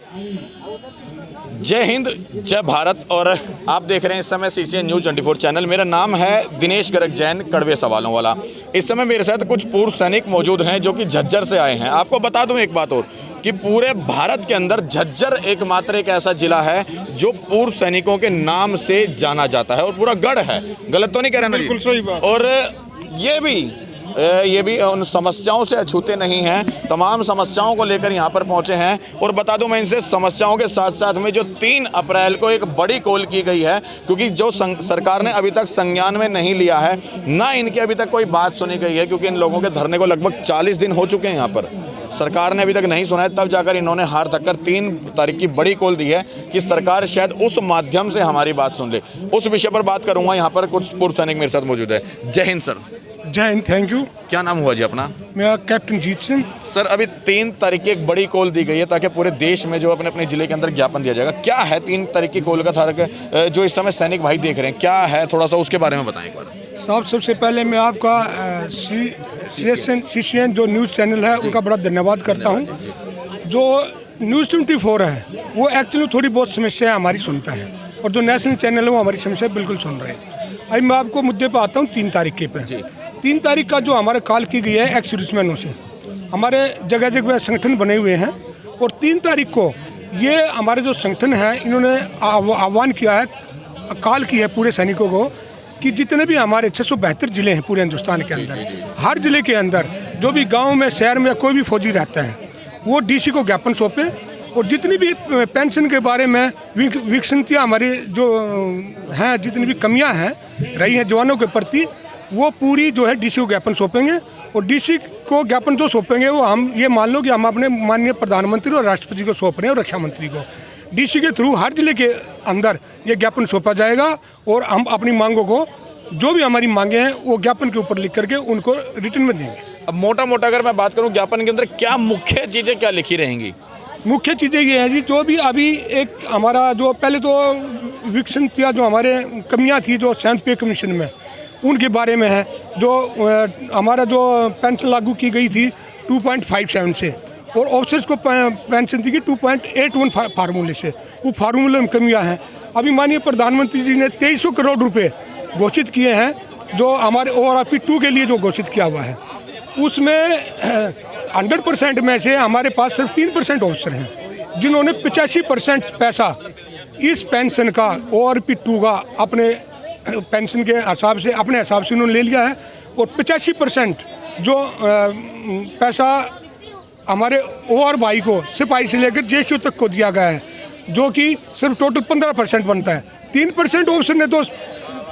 जय हिंद, जय भारत। और आप देख रहे हैं इस समय CCN न्यूज़ 24 चैनल। मेरा नाम है दिनेश गर्ग जैन, कड़वे सवालों वाला। इस समय मेरे साथ कुछ पूर्व सैनिक मौजूद हैं जो कि झज्जर से आए हैं। आपको बता दूं एक बात और कि पूरे भारत के अंदर झज्जर एकमात्र एक ऐसा जिला है जो पूर्व सैनिकों के नाम से जाना जाता है और पूरा गढ़ है। गलत तो नहीं कह रहे ना? बिल्कुल सही बात। और ये भी उन समस्याओं से अछूते नहीं हैं। तमाम समस्याओं को लेकर यहाँ पर पहुँचे हैं। और बता दूं मैं इनसे, समस्याओं के साथ साथ में जो 3 अप्रैल को एक बड़ी कॉल की गई है, क्योंकि जो सरकार ने अभी तक संज्ञान में नहीं लिया है, ना इनकी अभी तक कोई बात सुनी गई है, क्योंकि इन लोगों के धरने को लगभग 40 दिन हो चुके हैं यहाँ पर। सरकार ने अभी तक नहीं सुना है, तब जाकर इन्होंने हार थक कर 3 तारीख की बड़ी कॉल दी है कि सरकार शायद उस माध्यम से हमारी बात सुन ले। उस विषय पर बात करूँगा। यहाँ पर कुछ पूर्व सैनिक मेरे साथ मौजूद है। जय हिंद सर। जय हिंद, थैंक यू। क्या नाम हुआ जी अपना? मेरा कैप्टन जीत सिंह। सर, अभी 3 तारीख की एक बड़ी कॉल दी गई है ताकि पूरे देश में जो अपने अपने जिले के अंदर ज्ञापन दिया जाएगा। क्या है 3 तारीख की कॉल का तारीख जो इस समय सैनिक भाई देख रहे हैं, क्या है? थोड़ा सा उसके बारे में बताएं एक बार। साहब, सबसे पहले मैं आपका CCN जो न्यूज़ चैनल है उनका बड़ा धन्यवाद करता हूँ। जो न्यूज़ 24 है वो एक्चुअली थोड़ी बहुत समस्याएं हमारी सुनता है, और जो नेशनल चैनल है वो हमारी समस्या बिल्कुल सुन रहे हैं। अभी मैं आपको मुद्दे पर आता हूँ 3 तारीख के पे। 3 तारीख का जो हमारे कॉल की गई है एक्स सर्विसमैनों से, हमारे जगह जगह संगठन बने हुए हैं, और 3 तारीख को ये हमारे जो संगठन हैं इन्होंने आह्वान किया है, कॉल की है पूरे सैनिकों को कि जितने भी हमारे 672 ज़िले हैं पूरे हिंदुस्तान के अंदर, हर ज़िले के अंदर जो भी गांव में, शहर में कोई भी फौजी रहता है वो DC को ज्ञापन सौंपे, और जितनी भी पेंशन के बारे में विसंगतियाँ हमारी जो हैं, जितनी भी कमियां हैं रही हैं जवानों के प्रति, वो पूरी जो है DC को ज्ञापन सौंपेंगे। और DC को ज्ञापन जो सौंपेंगे वो हम ये मान लो कि हम अपने माननीय प्रधानमंत्री और राष्ट्रपति को सौंप रहे हैं, और रक्षा मंत्री को। DC के थ्रू हर जिले के अंदर ये ज्ञापन सौंपा जाएगा, और हम अपनी मांगों को, जो भी हमारी मांगे हैं वो ज्ञापन के ऊपर लिख करके उनको रिटर्न में देंगे। अब मोटा मोटा अगर मैं बात करूं, ज्ञापन के अंदर क्या मुख्य चीज़ें क्या लिखी रहेंगी? मुख्य चीज़ें ये हैं जी, जो भी अभी एक हमारा जो पहले तो विसंगतियाँ जो हमारे कमियाँ थी जो 7th पे कमीशन में, उनके बारे में है। जो हमारा जो पेंशन लागू की गई थी 2.57 से, और ऑफिसर्स को पेंशन दी गई 2.81 फार्मूले से, वो फार्मूले में कमियां हैं। अभी माननीय प्रधानमंत्री जी ने 2300 करोड़ रुपए घोषित किए हैं, जो हमारे ORP 2 के लिए जो घोषित किया हुआ है, उसमें 100% में से हमारे पास सिर्फ 3% ऑफिसर हैं जिन्होंने 85% पैसा इस पेंशन का, ORP 2 का, अपने पेंशन के हिसाब से, अपने हिसाब से उन्होंने ले लिया है। और 85% जो पैसा हमारे OR भाई को, सिपाही से लेकर JCO तक को दिया गया है, जो कि सिर्फ टोटल 15% बनता है। 3% ऑफिसर ने तो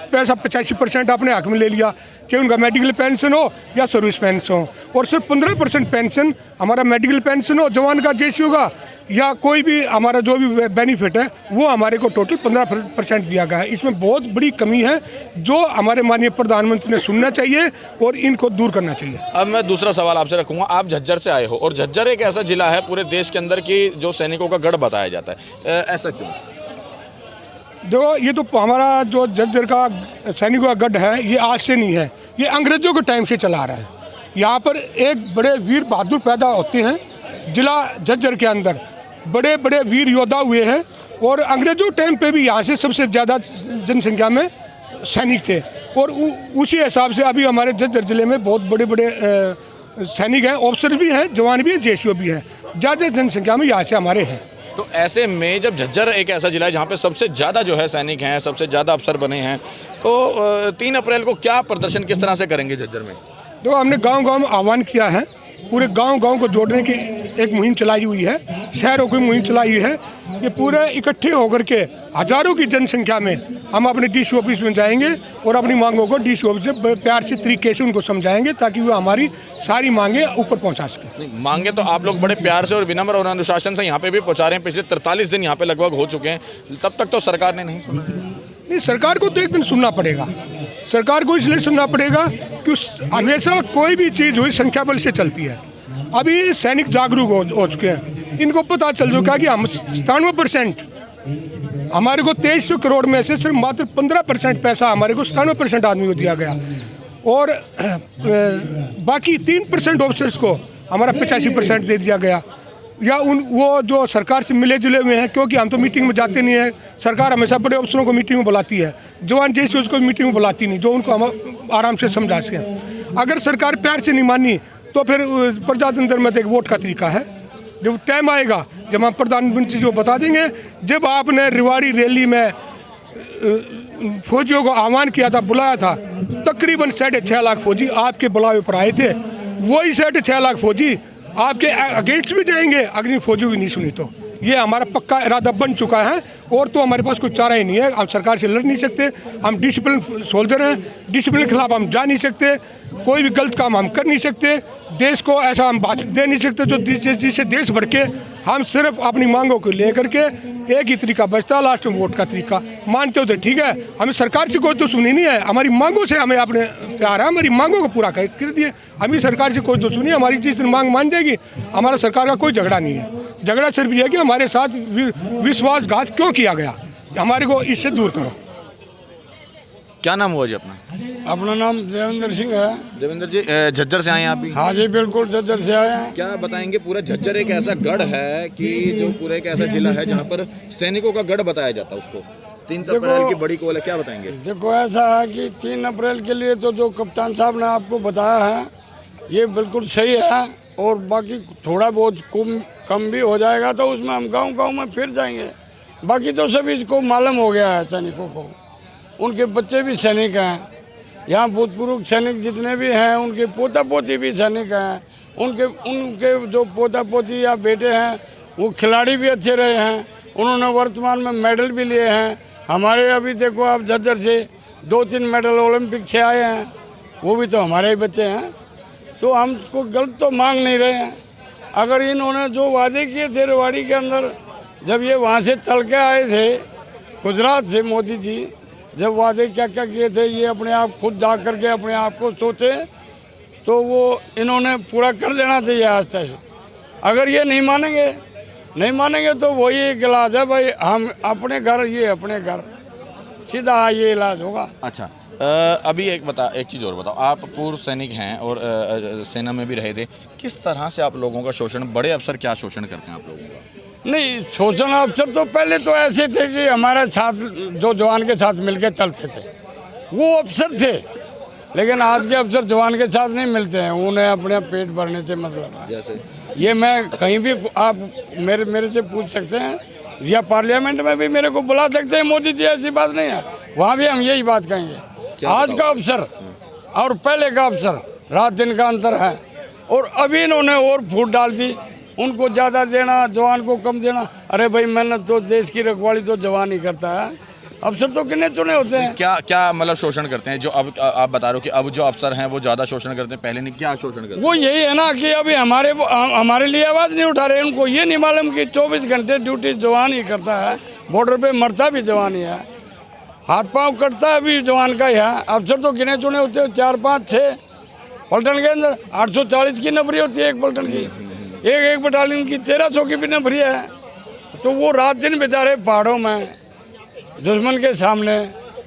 पैसा 85% अपने हक में ले लिया, चाहे उनका मेडिकल पेंशन हो या सर्विस पेंशन हो। और सिर्फ 15% पेंशन हमारा मेडिकल पेंशन हो, जवान का, JCO का, या कोई भी हमारा जो भी बेनिफिट है, वो हमारे को टोटल 15% दिया गया है। इसमें बहुत बड़ी कमी है जो हमारे माननीय प्रधानमंत्री ने सुनना चाहिए और इनको दूर करना चाहिए। अब मैं दूसरा सवाल आपसे रखूंगा। आप झज्जर से आए हो, और झज्जर एक ऐसा जिला है पूरे देश के अंदर की जो सैनिकों का गढ़ बताया जाता है, ऐसा क्यों? जो ये तो हमारा जो झज्जर का सैनिकों का गढ़ है, ये आज से नहीं है, ये अंग्रेजों के टाइम से चला आ रहा है। यहाँ पर एक बड़े वीर बहादुर पैदा होते हैं जिला झज्जर के अंदर, बड़े बड़े वीर योद्धा हुए हैं, और अंग्रेजों टाइम पे भी यहाँ से सबसे ज़्यादा जनसंख्या में सैनिक थे। और उसी हिसाब से अभी हमारे झज्जर ज़िले में बहुत बड़े बड़े सैनिक हैं, ऑफिसर भी हैं, जवान भी हैं, JCO भी हैं, ज़्यादा जनसंख्या में यहाँ से हमारे हैं। तो ऐसे में जब झज्जर एक ऐसा जिला है जहाँ पे सबसे ज़्यादा जो है सैनिक हैं, सबसे ज़्यादा अफसर बने हैं, तो 3 अप्रैल को क्या प्रदर्शन किस तरह से करेंगे झज्जर में? तो हमने गांव-गांव में आह्वान किया है, पूरे गांव-गांव को जोड़ने की एक मुहिम चलाई हुई है, शहरों की मुहिम चलाई हुई है। ये पूरे इकट्ठे होकर के हज़ारों की जनसंख्या में हम अपने DC ऑफिस में जाएंगे और अपनी मांगों को DC ऑफिस से प्यार से तरीके से उनको समझाएंगे, ताकि वो हमारी सारी मांगे ऊपर पहुंचा सकें। मांगे तो आप लोग बड़े प्यार से और विनम्र और अनुशासन से यहाँ पे भी पहुँचा रहे हैं। पिछले 43 दिन यहाँ पे लगभग हो चुके हैं, तब तक तो सरकार ने नहीं सुना है। नहीं, सरकार को तो एक दिन सुनना पड़ेगा। सरकार को इसलिए सुनना पड़ेगा कि हमेशा कोई भी चीज़ हुई संख्या बल से चलती है। अभी सैनिक जागरूक हो चुके हैं, इनको पता चल चुका है कि हम 97% हमारे को 2300 करोड़ में से सिर्फ मात्र 15% पैसा हमारे को 97% आदमी को दिया गया, और बाकी 3% ऑफिसर्स को हमारा 85% दे दिया गया। या वो जो सरकार से मिले जुले हुए हैं, क्योंकि हम तो मीटिंग में जाते नहीं है। सरकार हमेशा बड़े अफसरों को मीटिंग में बुलाती है, जवान जैसे उसको मीटिंग में बुलाती नहीं, जो उनको हम आराम से समझा सकें। अगर सरकार प्यार से नहीं मानी तो फिर प्रजातंत्र में तो एक वोट का तरीका है। जब टाइम आएगा, जब हम प्रधानमंत्री को बता देंगे, जब आपने रेवाड़ी रैली में फौजियों को आह्वान किया था, बुलाया था, तकरीबन 6.5 लाख फौजी आपके बुलावे पर आए थे। वही 6.5 लाख फौजी आपके अगेंस्ट भी जाएंगे अगर इन फौजियों की नहीं सुनी तो। ये हमारा पक्का इरादा बन चुका है, और तो हमारे पास कोई चारा ही नहीं है। हम सरकार से लड़ नहीं सकते, हम डिसिप्लिन सोल्जर हैं, डिसिप्लिन के खिलाफ हम जा नहीं सकते, कोई भी गलत काम हम कर नहीं सकते, देश को ऐसा हम भाषण दे नहीं सकते जो जिससे देश भड़के। हम सिर्फ अपनी मांगों को लेकर के एक ही तरीका बचता है, लास्ट में वोट का तरीका। मानते हो तो ठीक है, हमें सरकार से कोई दुश्मनी नहीं है, हमारी मांगों से हमें अपने प्यार है, हमारी मांगों को पूरा कर दिए। हमें सरकार से कोई दुश्मनी, हमारी जिस दिन मांग मान जाएगी, हमारा सरकार का कोई झगड़ा नहीं है। झगड़ा सिर्फ ये है कि हमारे साथ विश्वासघात क्यों किया गया, हमारे को इससे दूर करो। क्या नाम हुआ जी अपना? अपना नाम देवेंद्र सिंह है। देवेंद्र जी, झज्जर से आए हैं आप भी? हाँ जी, बिल्कुल झज्जर से आए हैं। क्या बताएंगे, पूरा झज्जर एक ऐसा गढ़ है कि जो पूरा एक ऐसा जिला है जहाँ पर सैनिकों का गढ़ बताया जाता है उसको। 3 अप्रैल की बड़ी कॉल है, क्या बताएंगे? देखो ऐसा है कि 3 अप्रैल के लिए तो जो कप्तान साहब ने आपको बताया है ये बिल्कुल सही है, और बाकी थोड़ा बहुत कम भी हो जाएगा तो उसमें हम गाँव में फिर जाएंगे। बाकी तो सभी को मालूम हो गया है, सैनिकों को, उनके बच्चे भी सैनिक हैं, यहाँ भूतपूर्व सैनिक जितने भी हैं उनके पोता पोती भी सैनिक हैं, उनके जो पोता पोती या बेटे हैं वो खिलाड़ी भी अच्छे रहे हैं, उन्होंने वर्तमान में मेडल भी लिए हैं। हमारे अभी देखो आप झज्जर से 2-3 मेडल ओलंपिक से आए हैं, वो भी तो हमारे ही बच्चे हैं। तो हमको गलत तो मांग नहीं रहे हैं। अगर इन्होंने जो वादे किए थे रेवाड़ी के अंदर, जब ये वहाँ से चल के आए थे गुजरात से, मोदी जी जब वादे क्या क्या किए थे, ये अपने आप खुद जा करके अपने आप को सोचे तो वो इन्होंने पूरा कर देना चाहिए आज तक। अगर ये नहीं मानेंगे तो वही एक इलाज है भाई, हम अपने घर, ये अपने घर, सीधा ये इलाज होगा। अच्छा, अभी एक चीज़ और बताओ, आप पूर्व सैनिक हैं और सेना में भी रहे थे, किस तरह से आप लोगों का शोषण, बड़े अफसर क्या शोषण करते हैं आप लोगों का? नहीं, शोषण अफसर तो पहले तो ऐसे थे कि हमारे साथ जो जवान के साथ मिलकर चलते थे वो अफसर थे, लेकिन आज के अफसर जवान के साथ नहीं मिलते हैं, उन्हें अपने पेट भरने से मतलब है। जैसे ये मैं कहीं भी आप मेरे से पूछ सकते हैं, या पार्लियामेंट में भी मेरे को बुला सकते हैं मोदी जी, ऐसी बात नहीं है, वहाँ भी हम यही बात कहेंगे। आज का अफसर और पहले का अफसर रात दिन का अंतर है, और अभी इन्होंने और फूट डाल दी, उनको ज़्यादा देना, जवान को कम देना। अरे भाई, मेहनत तो देश की रखवाली तो जवान ही करता है, अफसर तो गिने चुने होते हैं। क्या मतलब शोषण करते हैं जो अब आप बता रहे हो कि अब जो अफसर हैं वो ज़्यादा शोषण करते हैं, पहले नहीं? क्या शोषण करते हैं? वो यही है ना कि अभी हमारे लिए आवाज़ नहीं उठा रहे। उनको ये नहीं मालूम कि 24 घंटे ड्यूटी जवान ही करता है, बॉर्डर पे मरता भी जवान ही है, हाथ पाँव कटता भी जवान का ही है। अफसर तो गिने चुने होते हैं, 4, 5, 6 पलटन के अंदर 840 की नंबरी होती है एक पलटन की, एक बटालियन की 1300 की भी नंबरी है। तो वो रात दिन बेचारे पहाड़ों में दुश्मन के सामने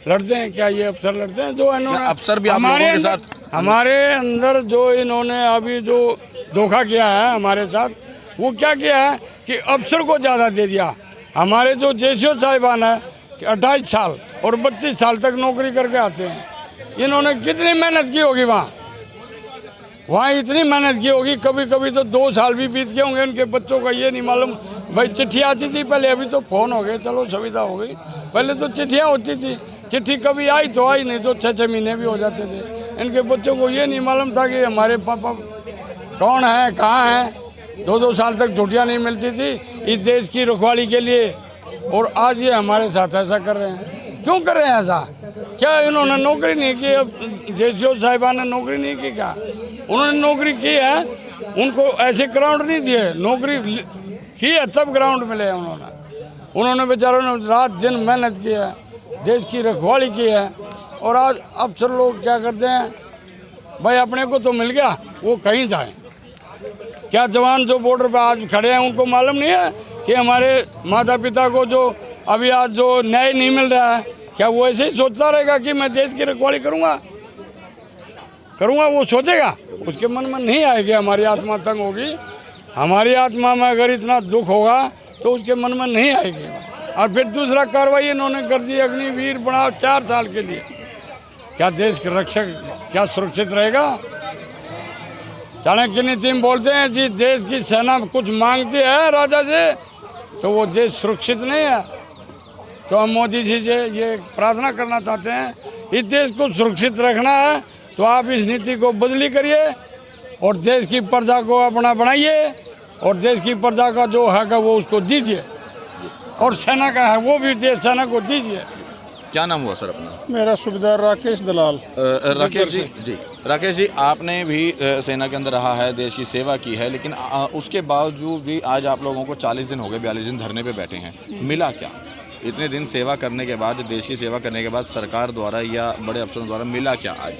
लड़ते हैं। क्या ये अफसर लड़ते हैं? जो इन्होंने अफसर भी हमारे अंदर जो इन्होंने अभी जो धोखा किया है हमारे साथ, वो क्या किया है कि अफसर को ज़्यादा दे दिया। हमारे जो जेसीओ साहिबान है 28 साल और 32 साल तक नौकरी करके आते हैं, इन्होंने कितनी मेहनत की होगी वहाँ इतनी मेहनत की होगी, कभी कभी तो 2 साल भी बीत गए होंगे उनके बच्चों का, ये नहीं मालूम। भाई चिट्ठी आती थी पहले, अभी तो फ़ोन हो गए, चलो सुविधा हो गई। पहले तो चिट्ठियाँ होती थी, चिट्ठी कभी आई तो आई, नहीं तो 6-6 महीने भी हो जाते थे। इनके बच्चों को ये नहीं मालूम था कि हमारे पापा कौन है, कहाँ हैं। 2-2 साल तक छुट्टियाँ नहीं मिलती थी इस देश की रखवाली के लिए, और आज ये हमारे साथ ऐसा कर रहे हैं। क्यों कर रहे हैं ऐसा? क्या इन्होंने नौकरी नहीं की? अब जेसीओ साहिबान ने नौकरी नहीं की क्या? उन्होंने नौकरी की है, उनको ऐसे ग्राउंड नहीं दिए, नौकरी की है तब ग्राउंड मिले हैं उन्होंने बेचारों ने रात दिन मेहनत की है, देश की रखवाली की है। और आज अफसर लोग क्या करते हैं, भाई अपने को तो मिल गया, वो कहीं जाए। क्या जवान जो बॉर्डर पर आज खड़े हैं उनको मालूम नहीं है कि हमारे माता पिता को जो अभी आज जो न्याय नहीं मिल रहा है, क्या वो ऐसे ही सोचता रहेगा कि मैं देश की रखवाली करूँगा? वो सोचेगा? उसके मन में नहीं आएगी, हमारी आत्मा तंग होगी। हमारी आत्मा में अगर इतना दुख होगा तो उसके मन में नहीं आएगी। और फिर दूसरा कार्रवाई इन्होंने कर दी, अग्निवीर बढ़ाओ 4 साल के लिए। क्या देश के रक्षक क्या सुरक्षित रहेगा? चाणक्य नीति में बोलते हैं जी देश की सेना कुछ मांगती है राजा से तो वो देश सुरक्षित नहीं है। तो हम मोदी जी से ये प्रार्थना करना चाहते हैं, इस देश को सुरक्षित रखना है तो आप इस नीति को बदली करिए और देश की प्रजा को अपना बनाइए और देश की प्रजा का जो हक है वो उसको दीजिए और सेना का है वो भी देश सेना को दीजिए। क्या नाम हुआ सर अपना? मेरा सूबेदार राकेश दलाल। राकेश जी, राकेश जी आपने भी सेना के अंदर रहा है, देश की सेवा की है, लेकिन उसके बावजूद भी आज आप लोगों को 40 दिन हो गए, 42 दिन धरने पे बैठे हैं, मिला क्या? इतने दिन सेवा करने के बाद, देश की सेवा करने के बाद सरकार द्वारा या बड़े अफसरों द्वारा मिला क्या आज?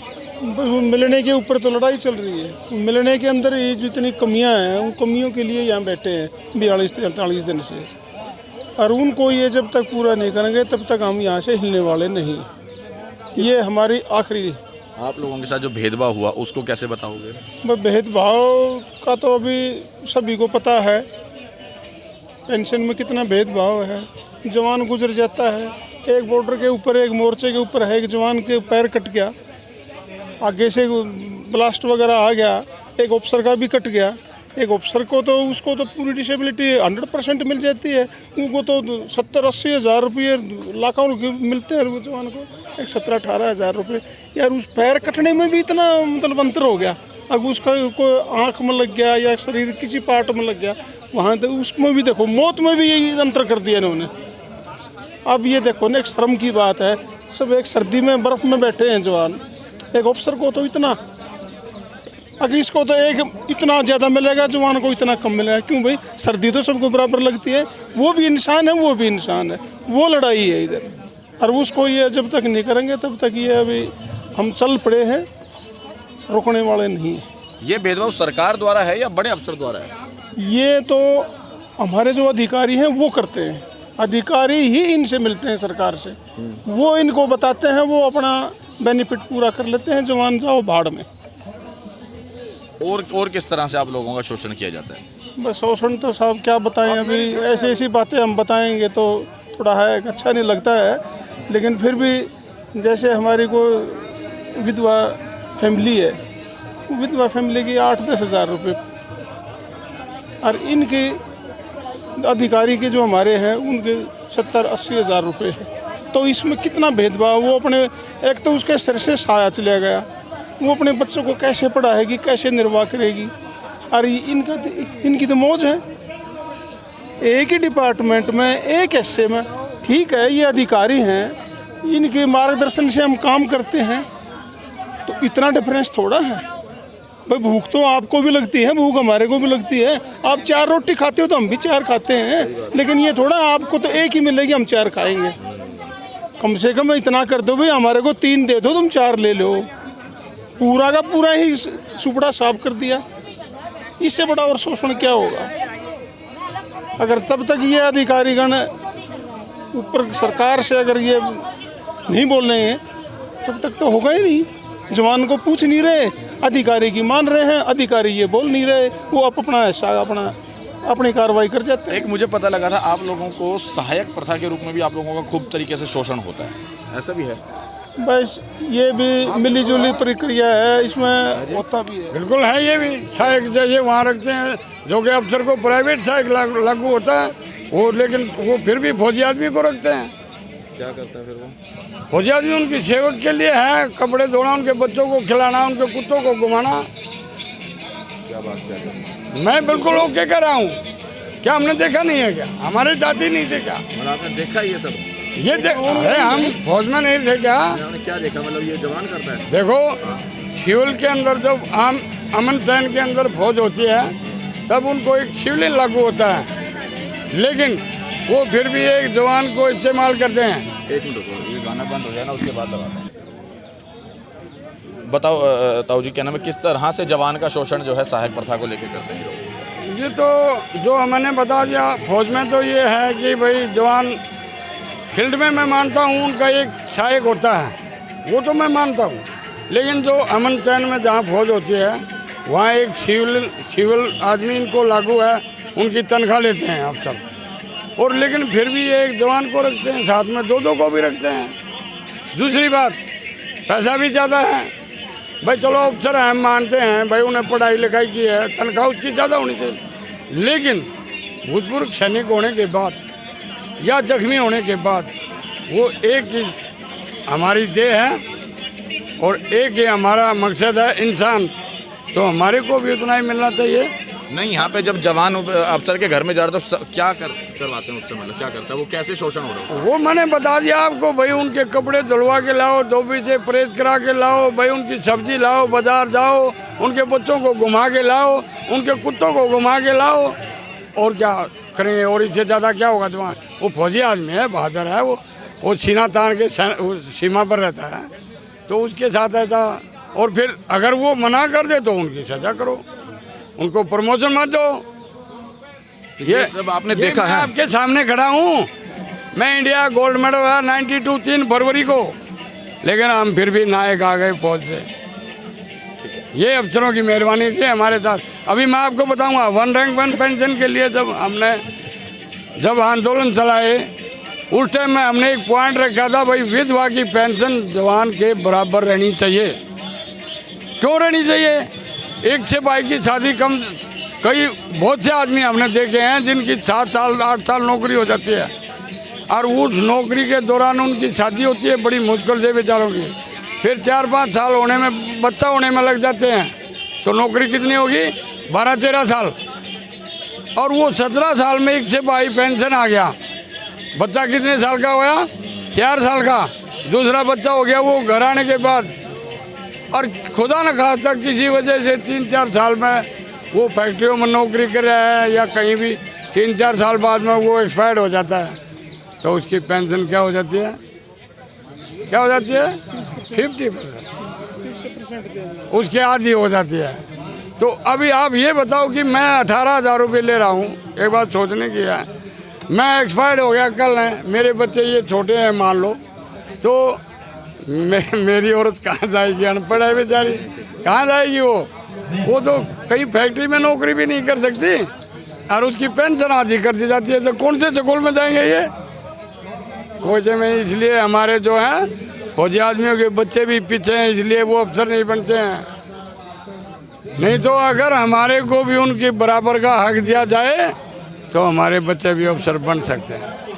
मिलने के ऊपर तो लड़ाई चल रही है। मिलने के अंदर ये जितनी कमियां हैं उन कमियों के लिए यहाँ बैठे हैं 42-43 दिन से, और उनको ये जब तक पूरा नहीं करेंगे तब तक हम यहाँ से हिलने वाले नहीं। ये हमारी आखिरी। आप लोगों के साथ जो भेदभाव हुआ उसको कैसे बताओगे? भेदभाव का तो अभी सभी को पता है, पेंशन में कितना भेदभाव है। जवान गुजर जाता है, एक बॉर्डर के ऊपर, एक मोर्चे के ऊपर है, एक जवान के पैर कट गया, आगे से ब्लास्ट वगैरह आ गया, एक ऑफिसर का भी कट गया। एक ऑफिसर को तो उसको तो पूरी डिसेबिलिटी 100% मिल जाती है, उनको तो 70-80 हज़ार रुपये लाखों मिलते हैं जवान को, एक 17-18 हज़ार रुपये। यार उस पैर कटने में भी इतना मतलब अंतर हो गया। अब उसका कोई आँख में लग गया या शरीर किसी पार्ट में लग गया, वहाँ तो उसमें भी देखो, मौत में भी यही अंतर कर दिया इन्होंने। अब ये देखो ना, एक शर्म की बात है, सब एक सर्दी में बर्फ़ में बैठे हैं जवान, एक ऑफिसर को तो इतना, अगर इसको तो एक इतना ज़्यादा मिलेगा, जवान को इतना कम मिलेगा। क्यों भाई? सर्दी तो सबको बराबर लगती है, वो भी इंसान है, वो भी इंसान है, वो लड़ाई है इधर। और उसको ये जब तक नहीं करेंगे तब तक ये अभी हम चल पड़े हैं, रुकने वाले नहीं हैं। ये भेदभाव सरकार द्वारा है या बड़े अफसर द्वारा है? ये तो हमारे जो अधिकारी हैं वो करते हैं, अधिकारी ही इनसे मिलते हैं सरकार से, वो इनको बताते हैं, वो अपना बेनिफिट पूरा कर लेते हैं, जवान जाओ भाड़ में। और किस तरह से आप लोगों का शोषण किया जाता है? बस शोषण तो साहब क्या बताएं, अभी ऐसी बातें हम बताएंगे तो थोड़ा है अच्छा नहीं लगता है, लेकिन फिर भी जैसे हमारी कोई विधवा फैमिली है, विधवा फैमिली की 8-10 हज़ार रुपये, और इनके अधिकारी के जो हमारे हैं उनके 70-80 हज़ार रुपये है। तो इसमें कितना भेदभाव। वो अपने, एक तो उसके सिर से साया चला गया, वो अपने बच्चों को कैसे पढ़ाएगी, कैसे निर्वाह करेगी, और इनकी तो मौज है। एक ही डिपार्टमेंट में, एक हिस्से में, ठीक है ये अधिकारी हैं, इनके मार्गदर्शन से हम काम करते हैं, तो इतना डिफरेंस थोड़ा है भाई। भूख तो आपको भी लगती है, भूख हमारे को भी लगती है। आप 4 रोटी खाते हो तो हम भी 4 खाते हैं, लेकिन ये थोड़ा आपको तो एक ही मिलेगी, हम 4 खाएंगे। कम से कम इतना कर दो भाई, हमारे को 3 दे दो, तुम 4 ले लो। पूरा का पूरा ही सुपड़ा साफ कर दिया, इससे बड़ा और शोषण क्या होगा? अगर तब तक ये अधिकारीगण ऊपर सरकार से अगर ये नहीं बोल रहे हैं तब तक तो होगा ही नहीं। जवान को पूछ नहीं रहे, अधिकारी की मान रहे हैं, अधिकारी ये बोल नहीं रहे, वो अपना हिस्सा अपनी कार्रवाई कर जाते हैं। एक मुझे पता लगा था आप लोगों को सहायक प्रथा के रूप में भी आप लोगों का खूब तरीके से शोषण होता है, ऐसा भी है? बस ये भी मिलीजुली प्रक्रिया है, इसमें होता भी है। बिल्कुल है, ये भी सहायक जैसे वहाँ रखते हैं, जो कि अफसर को प्राइवेट सहायक लागू होता है वो, लेकिन वो फिर भी फौजी आदमी को रखते हैं। क्या करता है फिर वो? फौजी आदमी उनकी सेवक के लिए है, कपड़े धोना, उनके बच्चों को खिलाना, उनके कुत्तों को घुमाना। क्या बात कर रहे हैं? मैं बिल्कुल ओके कर रहा हूँ। क्या हमने देखा नहीं है क्या? हमारे जाति नहीं देखा? और आपने देखा ये सब? अरे हम फौज में नहीं थे क्या? आपने क्या देखा? मतलब ये जवान करता है? देखो सिविल के अंदर जब आम अमन चैन के अंदर फौज होती है तब उनको एक शिवलिंग लागू होता है, लेकिन वो फिर भी एक जवान को इस्तेमाल करते हैं। एक मिनट रुको, ये गाना बंद हो जाए ना, उसके बाद लगाता हूँ। बताओ ताऊ जी, क्या नाम है, किस तरह से जवान का शोषण जो है सहायक प्रथा को लेकर करते हैं लोग? ये तो जो मैंने बता दिया, फौज में तो ये है कि भाई जवान फील्ड में मैं मानता हूँ उनका एक सहायक होता है, वो तो मैं मानता हूँ, लेकिन जो अमन चैन में जहाँ फौज होती है वहाँ एक सिविल आदमी इनको लागू है, उनकी तनख्वाह लेते हैं अफसर, और लेकिन फिर भी एक जवान को रखते हैं साथ में, दो को भी रखते हैं। दूसरी बात, पैसा भी ज़्यादा है भाई। चलो अफसर हैं, मानते हैं भाई, उन्हें पढ़ाई लिखाई की है, तनख्वाह उसकी ज़्यादा होनी चाहिए, लेकिन भूतपूर्व सैनिक होने के बाद या जख्मी होने के बाद वो एक ही हमारी देह है और एक ही हमारा मकसद है इंसान, तो हमारे को भी उतना ही मिलना चाहिए। नहीं, यहाँ पे जब जवान अफसर के घर में जा रहे तो क्या करवाते हैं उससे, मतलब क्या करता है वो, कैसे शोषण हो रहा है? वो मैंने बता दिया आपको भाई, उनके कपड़े धुलवा के लाओ, धोबी से प्रेस करा के लाओ भाई, उनकी सब्जी लाओ, बाजार जाओ, उनके बच्चों को घुमा के लाओ, उनके कुत्तों को घुमा के लाओ, और क्या करेंगे? और इससे ज़्यादा क्या होगा जवान? वो फौजी आदमी है, बहादुर है, वो सीना तान के सीमा पर रहता है, तो उसके साथ ऐसा। और फिर अगर वो मना कर दे तो उनकी सजा करो, उनको प्रमोशन मत दो। ये सब आपने देखा है? आपके सामने खड़ा हूँ मैं, इंडिया गोल्ड मेडल है 92 3 फरवरी को, लेकिन हम फिर भी नायक आ गए फौज से। ये अफसरों की मेहरबानी थी हमारे साथ। अभी मैं आपको बताऊंगा, 1 रैंक 1 पेंशन के लिए जब आंदोलन चलाए, उस टाइम में हमने एक पॉइंट रखा था भाई, विधवा की पेंशन जवान के बराबर रहनी चाहिए। क्यों रहनी चाहिए? एक सिपाही की शादी बहुत से आदमी हमने देखे हैं जिनकी 7 साल 8 साल नौकरी हो जाती है, और उस नौकरी के दौरान उनकी शादी होती है बड़ी मुश्किल से बेचारों की, फिर 4-5 साल होने में, बच्चा होने में लग जाते हैं, तो नौकरी कितनी होगी? 12-13 साल। और वो 17 साल में एक सिपाही पेंशन आ गया, बच्चा कितने साल का होया? 4 साल का। दूसरा बच्चा हो गया वो घर आने के बाद, और खुदा न खास्ता किसी वजह से 3-4 साल में वो फैक्ट्रियों में नौकरी कर रहा है या कहीं भी, 3-4 साल बाद में वो एक्सपायर्ड हो जाता है, तो उसकी पेंशन क्या हो जाती है? क्या हो जाती है? 50%, उसके आधी हो जाती है। तो अभी आप ये बताओ कि मैं 18,000 रुपये ले रहा हूँ, एक बात सोचने की है, मैं एक्सपायर्ड हो गया कल है, मेरे बच्चे ये छोटे हैं मान लो, तो मेरी औरत कहाँ जाएगी? अनपढ़ है बेचारी, कहाँ जाएगी वो तो कहीं फैक्ट्री में नौकरी भी नहीं कर सकती, और उसकी पेंशन आधी कर दी जाती है, तो कौन से स्कूल में जाएंगे ये? कोचे में। इसलिए हमारे जो हैं फौजी आदमियों के बच्चे भी पीछे हैं, इसलिए वो अफसर नहीं बनते हैं। नहीं तो अगर हमारे को भी उनके बराबर का हक दिया जाए तो हमारे बच्चे भी अफसर बन सकते हैं।